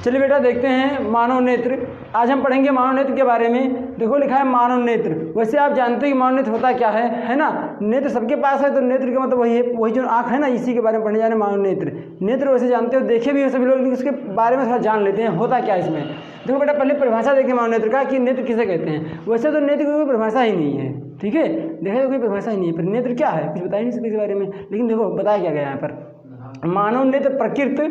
चलिए बेटा देखते हैं मानव नेत्र। आज हम पढ़ेंगे मानव नेत्र के बारे में। देखो लिखा है मानव नेत्र। वैसे आप जानते हैं कि मानव नेत्र होता क्या है ना। नेत्र सबके पास है तो नेत्र का मतलब वही है, वही जो आँख है ना, इसी के बारे में पढ़ने जा रहे हैं मानव नेत्र। नेत्र वैसे जानते हो, देखे भी हो सभी लोग, लेकिन उसके बारे में थोड़ा जान लेते हैं होता क्या इसमें। देखो बेटा पहले परिभाषा देखें मानव नेत्र का कि नेत्र किसे कहते हैं। वैसे तो नेत्र की कोई परिभाषा ही नहीं है, ठीक है, देखा तो कोई परिभाषा ही नहीं है। पर नेत्र क्या है कुछ बता ही नहीं सकते इसके बारे में। लेकिन देखो बताया क्या गया यहाँ पर, मानव नेत्र प्रकृति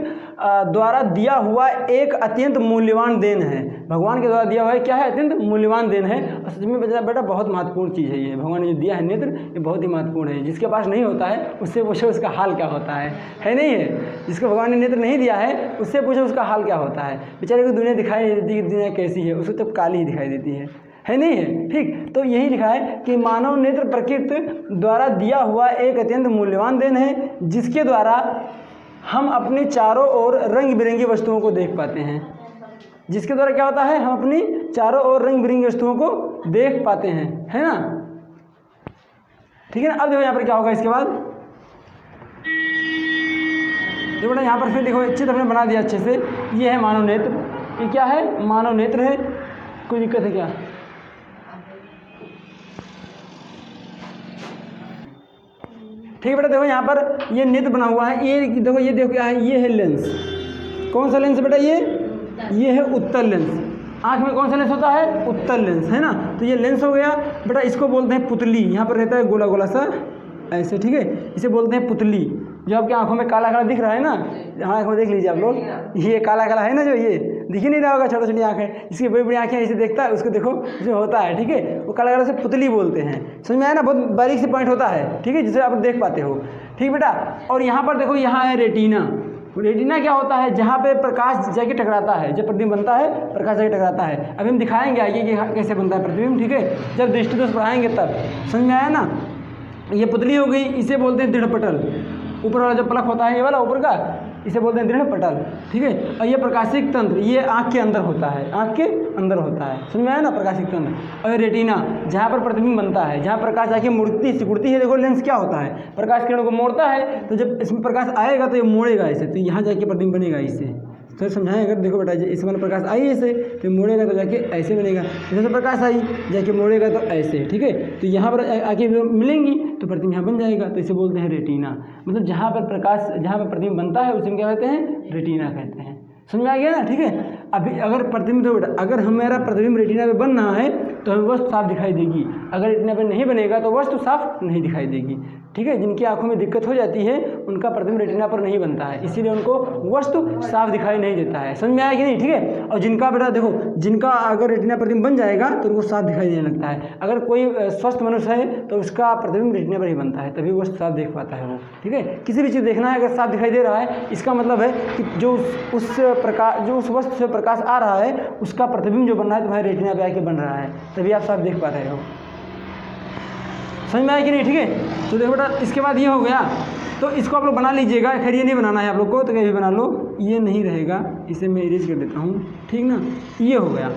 द्वारा दिया हुआ एक अत्यंत मूल्यवान देन है। भगवान के द्वारा दिया हुआ है, क्या है, अत्यंत मूल्यवान देन है। और सच में बेटा बहुत महत्वपूर्ण चीज़ है ये, भगवान ने जो दिया है नेत्र ये बहुत ही महत्वपूर्ण है। जिसके पास नहीं होता है उससे पूछो उसका हाल क्या होता है नहीं है। जिसको भगवान ने नेत्र नहीं दिया है उससे पूछो उसका हाल क्या होता है। बेचारे को दुनिया दिखाई नहीं देती कि दुनिया कैसी है, उसको तो काली ही दिखाई देती है नहीं है। ठीक, तो यही लिखा है कि मानव नेत्र प्रकृति द्वारा दिया हुआ एक अत्यंत मूल्यवान देन है, जिसके द्वारा हम अपने चारों ओर रंग बिरंगी वस्तुओं को देख पाते हैं। जिसके द्वारा क्या होता है, हम अपनी चारों ओर रंग बिरंगी वस्तुओं को देख पाते हैं, है ना। ठीक है ना। अब देखो यहाँ पर क्या होगा इसके बाद। देखो बेटा यहाँ पर फिर देखो अच्छी तरह बना दिया अच्छे से। ये है मानव नेत्र, ये क्या है, मानव नेत्र है। कोई दिक्कत है क्या? ठीक है बेटा देखो यहाँ पर ये नेत्र बना हुआ है। ये देखो, ये देखो क्या है, ये है लेंस। कौन सा लेंस है बेटा, ये है उत्तल लेंस। आँख में कौन सा लेंस होता है, उत्तल लेंस, है ना। तो ये लेंस हो गया बेटा, इसको बोलते हैं पुतली। यहाँ पर रहता है गोला गोला सा ऐसे, ठीक है, इसे बोलते हैं पुतली। जो आपकी आंखों में काला काला दिख रहा है ना, आँख में देख लीजिए आप लोग, ये काला काला है ना, जो ये दिख ही नहीं रहा होगा, छोटी छोटी आँखें, इसकी बड़ी बड़ी आँखें इसे देखता है, उसको देखो जो होता है, ठीक है, वो काला काला से पुतली बोलते हैं। समझ में आया ना, बहुत बारीक से पॉइंट होता है, ठीक है, जिसे आप देख पाते हो। ठीक बेटा, और यहाँ पर देखो, यहाँ है रेटिना। रेटिना क्या होता है, जहाँ पे प्रकाश जाके टकराता है, जब प्रतिबिंब बनता है प्रकाश जाके टकराता है। अभी हम दिखाएंगे आगे कि कैसे बनता है प्रतिबिंब, ठीक है, जब दृष्टि दोष पढ़ाएंगे तब। समझ में आया ना। ये पुतली हो गई, इसे बोलते हैं दृढ़ पटल। ऊपर वाला जो पलक होता है ये वाला ऊपर का, इसे बोलते हैं दृढ़ पटल, ठीक है। और ये प्रकाशिक तंत्र, ये आँख के अंदर होता है, आँख के अंदर होता है, समझ में आया ना, प्रकाशिक तंत्र। और रेटिना जहाँ पर प्रतिबिंब बनता है, जहाँ प्रकाश जाके सिकुड़ती है। देखो लेंस क्या होता है, प्रकाश किरणों को मोड़ता है, तो जब इसमें प्रकाश आएगा तो ये मोड़ेगा इसे, तो यहाँ जाके प्रतिबिंब बनेगा इससे। तो समझाएं अगर, देखो बेटा इस वाला प्रकाश आई ऐसे तो मोड़ेगा तो जाके ऐसे बनेगा, जैसे प्रकाश आई जाके मोड़ेगा तो ऐसे, ठीक है। तो यहाँ पर आके मिलेंगी तो प्रतिबिंब यहाँ बन जाएगा, तो इसे बोलते हैं रेटिना। मतलब जहाँ पर प्रकाश, जहाँ पर प्रतिबिंब बनता है उसे हम क्या कहते हैं, रेटिना कहते हैं। समझ में आ गया ना, ठीक है। अभी अगर प्रतिबिंब, तो बेटा अगर हमारा प्रतिबिंब रेटिना पे बन रहा है तो हमें वस्तु साफ दिखाई देगी, अगर रेटिना पे नहीं बनेगा तो वस्तु साफ नहीं दिखाई देगी, ठीक है। जिनकी आंखों में दिक्कत हो जाती है उनका प्रतिबिंब रेटिना पर नहीं बनता है, इसीलिए उनको वस्तु साफ दिखाई नहीं देता है। समझ में आया कि नहीं, ठीक है। और जिनका बेटा देखो, जिनका अगर रेटिना प्रतिबिंब बन जाएगा तो उनको साफ दिखाई देने लगता है। अगर कोई स्वस्थ मनुष्य है तो उसका प्रतिबिंब रेटिना पर ही बनता है, तभी वस्तु साफ देख पाता है वो, ठीक है। किसी भी चीज़ देखना है अगर साफ दिखाई दे रहा है, इसका मतलब है कि जो उस प्रकाश, जो उस वस्तु से प्रकाश आ रहा है उसका प्रतिबिंब जो बन रहा है तुम्हारे रेटिना पे आके बन रहा है, तभी आप साफ देख पा रहे हो। समझ में आया कि नहीं, ठीक है। तो देखो बेटा इसके बाद ये हो गया, तो इसको आप लोग बना लीजिएगा। खैर ये नहीं बनाना है आप लोग को, तो कभी बना लो, ये नहीं रहेगा, इसे मैं इरेज कर देता हूँ, ठीक ना। ये हो गया,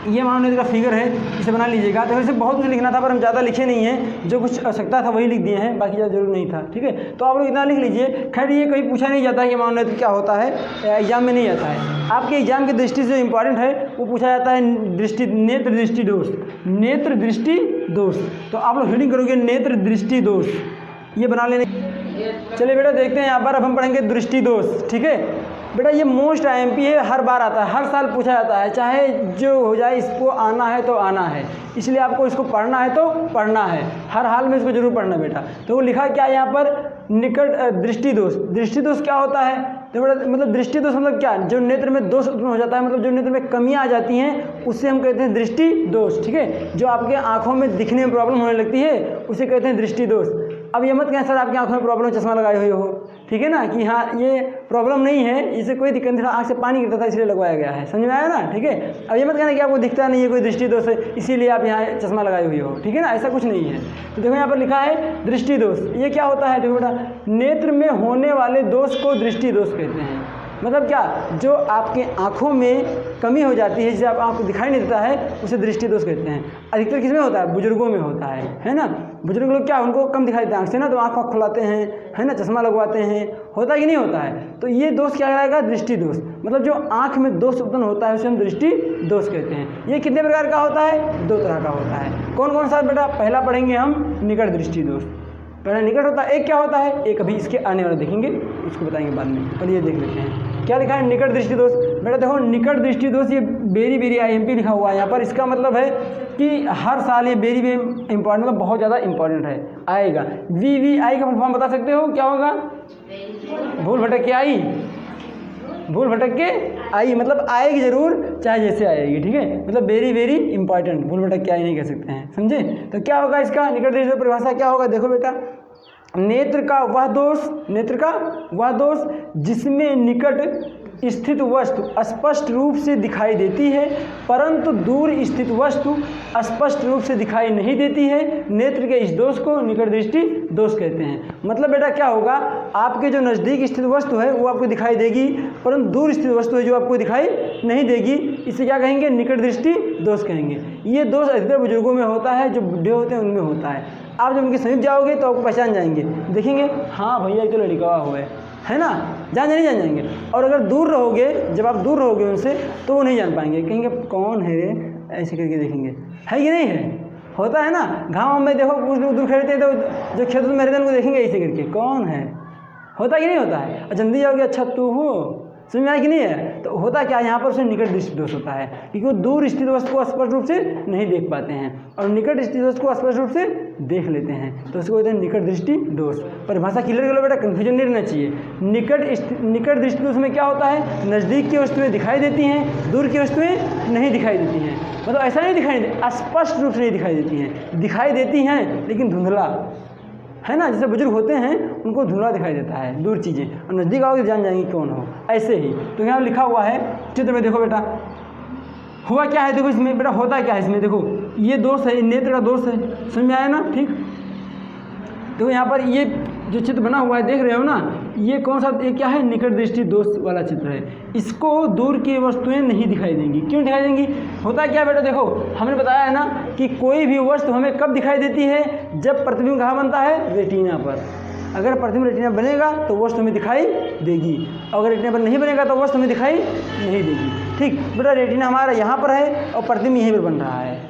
ये मानव नेत्र का फिगर है, इसे बना लीजिएगा। तो वैसे बहुत कुछ लिखना था पर हम ज़्यादा लिखे नहीं हैं, जो कुछ आवश्यकता था वही लिख दिए हैं, बाकी ज़्यादा जरूर नहीं था, ठीक है। तो आप लोग इतना लिख लीजिए। खैर ये कहीं पूछा नहीं जाता है कि मानव नेत्र क्या होता है, एग्जाम में नहीं आता है। आपके एग्जाम की दृष्टि से जो इंपॉर्टेंट है वो पूछा जाता है दृष्टि, नेत्र दृष्टि दोष, नेत्र दृष्टि दोष। तो आप लोग रीडिंग करोगे नेत्र दृष्टि दोष, ये बना लेने। चलिए बेटा देखते हैं यहाँ पर, अब हम पढ़ेंगे दृष्टि दोष, ठीक है। बेटा ये मोस्ट IMP है, हर बार आता है, हर साल पूछा जाता है, चाहे जो हो जाए इसको आना है तो आना है, इसलिए आपको इसको पढ़ना है तो पढ़ना है, हर हाल में इसको जरूर पढ़ना बेटा। तो वो लिखा क्या है यहाँ पर, निकट दृष्टि दोष। दृष्टि दोष क्या होता है, तो बेटा मतलब दृष्टि दोष मतलब क्या, जो नेत्र में दोष उत्पन्न हो जाता है, मतलब जो नेत्र में कमियाँ आ जाती हैं उससे हम कहते हैं दृष्टि दोष, ठीक है। जो आपके आँखों में दिखने में प्रॉब्लम होने लगती है उसे कहते हैं दृष्टि दोष। अब ये मत कहें सर आपकी आँखों में प्रॉब्लम, चश्मा लगाए हुए हो, ठीक है ना, कि हाँ ये प्रॉब्लम नहीं है, इसे कोई दिक्कत नहीं, आँख से पानी गिरता था इसलिए लगवाया गया है। समझ में आया ना, ठीक है। अब ये मत कहना कि आपको दिखता नहीं है, कोई दृष्टि दोष है इसीलिए आप यहाँ चश्मा लगाए हुए हो, ठीक है ना, ऐसा कुछ नहीं है। तो देखो यहाँ पर लिखा है दृष्टि दोष। ये क्या होता है, देखो बेटा नेत्र में होने वाले दोष को दृष्टि दोष कहते हैं। मतलब क्या, जो आपके आँखों में कमी हो जाती है, जिसे आप आँख को दिखाई नहीं देता है, उसे दृष्टि दोष कहते हैं। अधिकतर किसमें होता है, बुजुर्गों में होता है ना। बुजुर्ग लोग क्या, उनको कम दिखाई देता है आँख से ना, तो आँख खुलाते हैं, है ना, चश्मा लगवाते हैं, होता है कि नहीं होता है? तो ये दोष क्या कहलाएगा? दृष्टि दोष। मतलब जो आँख में दोष उत्पन्न होता है उसे हम दृष्टि दोष कहते हैं। ये कितने प्रकार का होता है? 2 तरह का होता है। कौन कौन सा बेटा? पहला पढ़ेंगे हम निकट दृष्टि दोष। पहला निकट होता है, एक क्या होता है? एक अभी इसके आने वाला देखेंगे, उसको बताएंगे बाद में। और ये देख लेते हैं क्या लिखा है निकट दृष्टि दोष। बेटा देखो निकट दृष्टि दोष ये वेरी वेरी IMP लिखा हुआ है यहाँ पर। इसका मतलब है कि हर साल ये वेरी वेरी इंपॉर्टेंट, मतलब बहुत ज़्यादा इंपॉर्टेंट है, आएगा। VVI का फॉर्म बता सकते हो क्या होगा? भूल भटक के आई, भूल भटक के आई, मतलब आएगी जरूर, चाहे जैसे आएगी, ठीक है। मतलब वेरी वेरी इंपॉर्टेंट, भूल भटक के आई नहीं कह सकते हैं, समझे? तो क्या होगा इसका निकट दृष्टि परिभाषा क्या होगा? देखो बेटा, नेत्र का वह दोष, नेत्र का वह दोष जिसमें निकट स्थित वस्तु स्पष्ट रूप से दिखाई देती है परंतु दूर स्थित वस्तु स्पष्ट रूप से दिखाई नहीं देती है, नेत्र के इस दोष को निकट दृष्टि दोष कहते हैं। मतलब बेटा क्या होगा, आपके जो नज़दीक स्थित वस्तु है वो आपको दिखाई देगी परंतु दूर स्थित वस्तु है जो आपको दिखाई नहीं देगी, इसे क्या कहेंगे? निकट दृष्टि दोष कहेंगे। ये दोष अधिकतर बुजुर्गों में होता है, जो बुढ़े होते हैं उनमें होता है। आप जब उनके समीप जाओगे तो आपको पहचान जाएंगे, देखेंगे हाँ भैया ये तो लड़का हुआ है ना, जान जाएंगे। और अगर दूर रहोगे, जब आप दूर रहोगे उनसे तो वो नहीं जान पाएंगे, कहेंगे कौन है रे, ऐसे करके देखेंगे, है कि नहीं है? होता है ना, गाँव में देखो कुछ लोग दूर खड़े थे तो जो खेत में रहते हैं उनको देखेंगे ऐसे करके, कौन है? होता कि नहीं होता है? और जल्दी जाओगे, अच्छा तू हो, समझ में आया कि नहीं है? तो होता क्या है यहाँ पर, उसे निकट दृष्टि दोष होता है क्योंकि वो दूर स्थित वस्तु को स्पष्ट रूप से नहीं देख पाते हैं और निकट स्थित वस्तु को स्पष्ट रूप से देख लेते हैं, तो उसको कहते हैं निकट दृष्टि दोष। परिभाषा क्लियर कर लो बेटा, कन्फ्यूजन नहीं रहना चाहिए। निकट दृष्टि दोष में क्या होता है? नज़दीक की वस्तुएं दिखाई देती हैं, दूर की वस्तुएं नहीं दिखाई देती हैं। मतलब ऐसा नहीं दिखाई देती, स्पष्ट रूप से नहीं दिखाई देती हैं, दिखाई देती हैं लेकिन धुंधला, है ना। जैसे बुजुर्ग होते हैं उनको धुंधला दिखाई देता है दूर चीज़ें, और नज़दीक आओगे जान जाएंगे कौन हो, ऐसे ही। तो यहाँ लिखा हुआ है चित्र में, देखो बेटा हुआ क्या है, देखो इसमें बेटा होता क्या है इसमें, देखो ये दोष है, नेत्र का दोष है, समझ में आया ना? ठीक, देखो यहाँ पर ये जो चित्र बना हुआ है देख रहे हो ना, ये कौन सा, ये क्या है? निकट दृष्टि दोष वाला चित्र है। इसको दूर की वस्तुएं नहीं दिखाई देंगी। क्यों दिखाई देंगी? होता क्या बेटा, देखो हमने बताया है ना कि कोई भी वस्तु हमें कब दिखाई देती है? जब प्रतिबिंब कहाँ बनता है? रेटिना पर। अगर प्रतिबिंब रेटिना बनेगा तो वस्तु हमें दिखाई देगी, अगर रेटिना पर नहीं बनेगा तो वस्तु हमें दिखाई नहीं देगी। ठीक बेटा, रेटिना हमारा यहाँ पर है और प्रतिबिंब यहीं पर बन रहा है,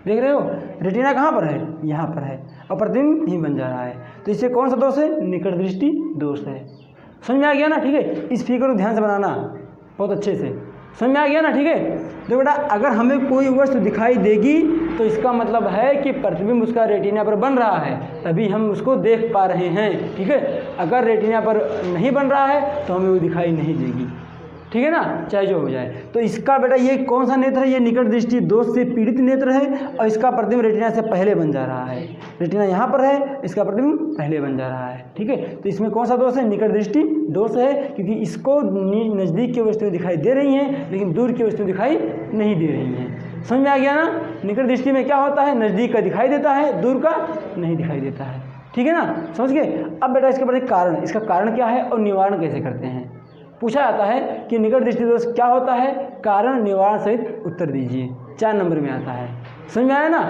देख रहे हो? रेटिना कहाँ पर है? यहाँ पर है, और प्रतिबिंब यहीं बन जा रहा है, तो इससे कौन सा दोष है? निकट दृष्टि दोष है। समझ में आ गया ना? ठीक है, इस फिगर को ध्यान से बनाना बहुत अच्छे से, समझ में आ गया ना? ठीक है, तो बेटा अगर हमें कोई वस्तु दिखाई देगी तो इसका मतलब है कि प्रतिबिंब उसका रेटिना पर बन रहा है, तभी हम उसको देख पा रहे हैं। ठीक है, अगर रेटिना पर नहीं बन रहा है तो हमें वो दिखाई नहीं देगी, ठीक है ना, चाहे जो हो जाए। तो इसका बेटा ये कौन सा नेत्र है? ये निकट दृष्टि दोष से पीड़ित नेत्र है और इसका प्रतिबिंब रेटिना से पहले बन जा रहा है। रेटिना यहाँ पर है, इसका प्रतिबिंब पहले बन जा रहा है। ठीक है, तो इसमें कौन सा दोष है? निकट दृष्टि दोष है, क्योंकि इसको नज़दीक की वस्तुएं दिखाई दे रही हैं लेकिन दूर की वस्तुएं दिखाई नहीं दे रही हैं। समझ में आ गया ना? निकट दृष्टि में क्या होता है? नज़दीक का दिखाई देता है, दूर का नहीं दिखाई देता है। ठीक है ना, समझ गए? अब बेटा इसके बाद कारण, इसका कारण क्या है और निवारण कैसे करते हैं पूछा जाता है कि निकट दृष्टि दोष क्या होता है, कारण निवारण सहित उत्तर दीजिए। 4 नंबर में आता है, समझ में आया ना?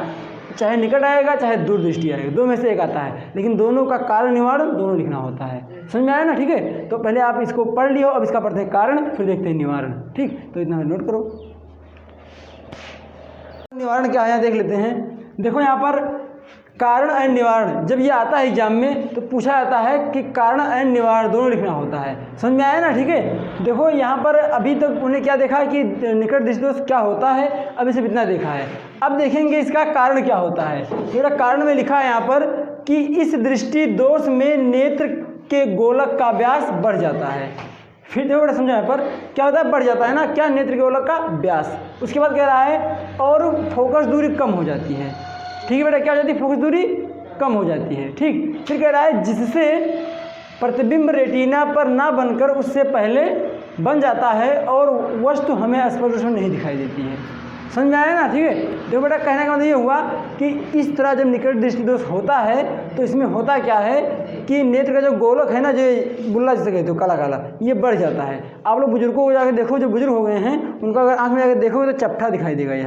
चाहे निकट आएगा चाहे दूर दृष्टि आएगा, दो में से एक आता है, लेकिन दोनों का कारण निवारण दोनों लिखना होता है। समझ में आया ना? ठीक है, तो पहले आप इसको पढ़ लियो, अब इसका पढ़ते हैं कारण, फिर देखते हैं निवारण। ठीक, तो इतना नोट करो। निवारण क्या है यहाँ देख लेते हैं। देखो यहाँ पर कारण एंड निवारण जब ये आता है एग्जाम में तो पूछा जाता है कि कारण एंड निवारण दोनों लिखना होता है। समझ में आया ना? ठीक है, देखो यहाँ पर अभी तक उन्हें क्या देखा है कि निकट दृष्टि दोष क्या होता है, अभी सिर्फ इतना देखा है। अब देखेंगे इसका कारण क्या होता है। मेरा कारण में लिखा है यहाँ पर कि इस दृष्टि दोष में नेत्र के गोलक का व्यास बढ़ जाता है। फिर देखो बेटा समझो यहाँ पर क्या होता है, बढ़ जाता है ना, क्या? नेत्र के गोलक का व्यास। उसके बाद कह रहा है और फोकस दूरी कम हो जाती है। ठीक है बेटा, क्या हो जाती है? फोकस दूरी कम हो जाती है। ठीक, फिर कह रहा है जिससे प्रतिबिंब रेटिना पर ना बनकर उससे पहले बन जाता है और वस्तु हमें स्पष्ट रूप से नहीं दिखाई देती है। समझ में आया ना? ठीक है, देखो बेटा कहने का मतलब ये हुआ कि इस तरह जब निकट दृष्टि दोष होता है तो इसमें होता क्या है कि नेत्र का जो गोलक है ना, जो बुल्ला जिसे कहते हो काला काला, ये बढ़ जाता है। आप लोग बुजुर्गों को जाकर देखो, जो बुजुर्ग हो गए हैं उनका अगर आँख में जाकर देखोगे तो चपटा दिखाई देगा ये।